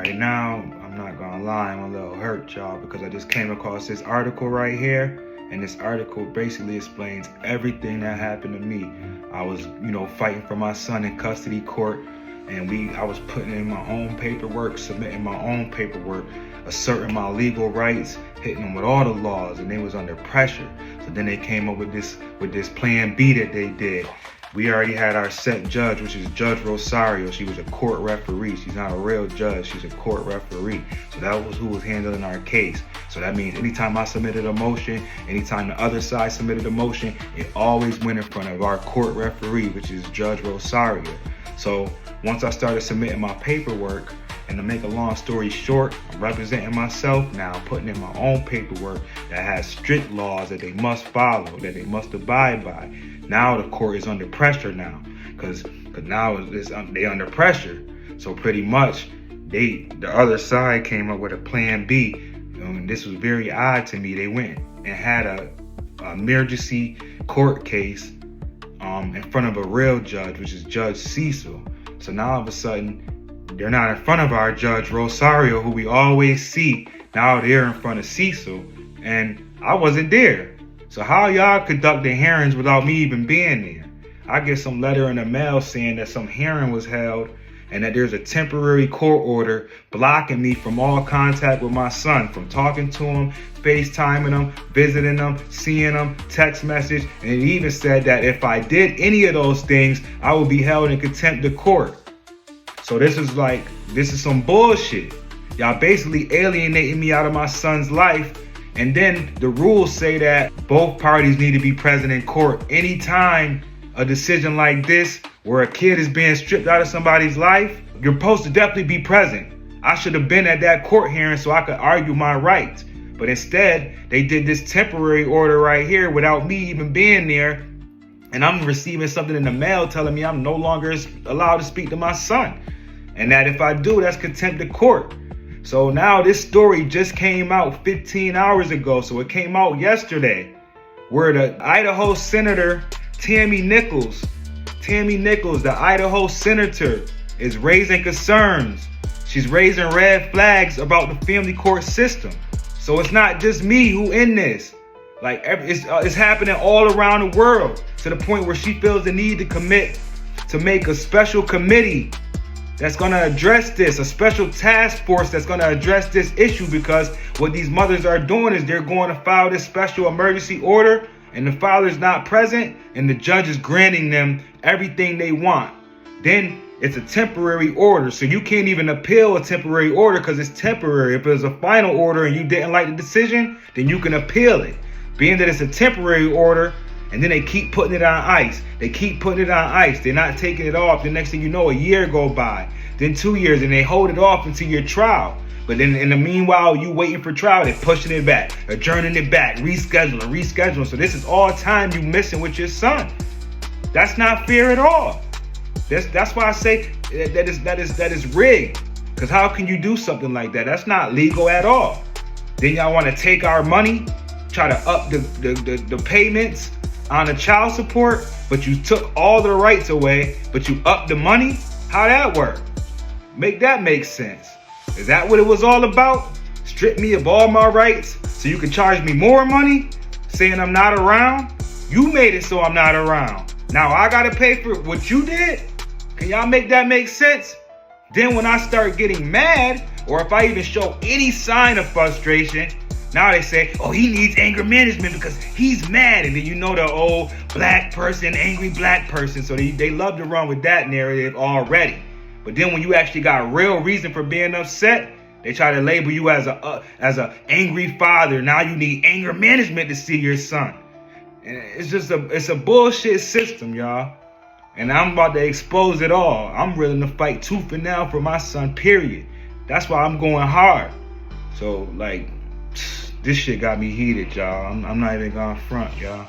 Right now, I'm not gonna lie, I'm a little hurt, y'all, because I just came across this article right here, and this article basically explains everything that happened to me. I was, fighting for my son in custody court, and I was putting in my own paperwork, submitting my own paperwork, asserting my legal rights, hitting them with all the laws, and they was under pressure. So then they came up with this plan B that they did. We already had our set judge, which is Judge Rosario. She was a court referee. She's not a real judge. She's a court referee. So that was who was handling our case. So that means anytime I submitted a motion, anytime the other side submitted a motion, it always went in front of our court referee, which is Judge Rosario. So once I started submitting my paperwork, and to make a long story short, I'm representing myself now, putting in my own paperwork that has strict laws that they must follow, that they must abide by. Now the court is under pressure now, because now they under pressure. So pretty much, the other side came up with a plan B. This was very odd to me. They went and had a emergency court case in front of a real judge, which is Judge Cecil. So now all of a sudden, they're not in front of our Judge Rosario, who we always see. Now they're in front of Cecil, and I wasn't there. So how y'all conduct the hearings without me even being there? I get some letter in the mail saying that some hearing was held and that there's a temporary court order blocking me from all contact with my son, from talking to him, FaceTiming him, visiting him, seeing him, text message. And it even said that if I did any of those things, I would be held in contempt of court. So this is some bullshit. Y'all basically alienating me out of my son's life. And then the rules say that both parties need to be present in court. Anytime a decision like this, where a kid is being stripped out of somebody's life, you're supposed to definitely be present. I should have been at that court hearing so I could argue my rights. But instead, they did this temporary order right here without me even being there. And I'm receiving something in the mail telling me I'm no longer allowed to speak to my son. And that if I do, that's contempt of court. So now this story just came out 15 hours ago. So it came out yesterday, where the Idaho Senator Tammy Nichols, the Idaho Senator, is raising concerns. She's raising red flags about the family court system. So it's not just me who in this. It's happening all around the world, to the point where she feels the need to make a special committee that's going to address this, a special task force that's going to address this issue, because what these mothers are doing is they're going to file this special emergency order, and the father's not present, and the judge is granting them everything they want. Then it's a temporary order, so you can't even appeal a temporary order because it's temporary. If it's a final order and you didn't like the decision, then you can appeal it. Being that it's a temporary order, and then they keep putting it on ice. They're not taking it off. The next thing you know, a year go by, then 2 years, and they hold it off until your trial. But then in the meanwhile, you waiting for trial, they're pushing it back, adjourning it back, rescheduling. So this is all time you missing with your son. That's not fair at all. That's why I say that is rigged. Because how can you do something like that? That's not legal at all. Then y'all want to take our money, try to up the payments on the child support, but you took all the rights away, but you upped the money? How that work? Make that make sense. Is that what it was all about? Strip me of all my rights so you can charge me more money, saying I'm not around? You made it so I'm not around. Now I gotta pay for what you did? Can y'all make that make sense? Then when I start getting mad, or if I even show any sign of frustration, now they say, oh, he needs anger management because he's mad. And then you know the old black person, angry black person. So they love to run with that narrative already. But then when you actually got real reason for being upset, they try to label you as a angry father. Now you need anger management to see your son. And it's a bullshit system, y'all. And I'm about to expose it all. I'm willing to fight tooth and nail for my son, period. That's why I'm going hard. So, this shit got me heated, y'all. I'm not even gonna front, y'all.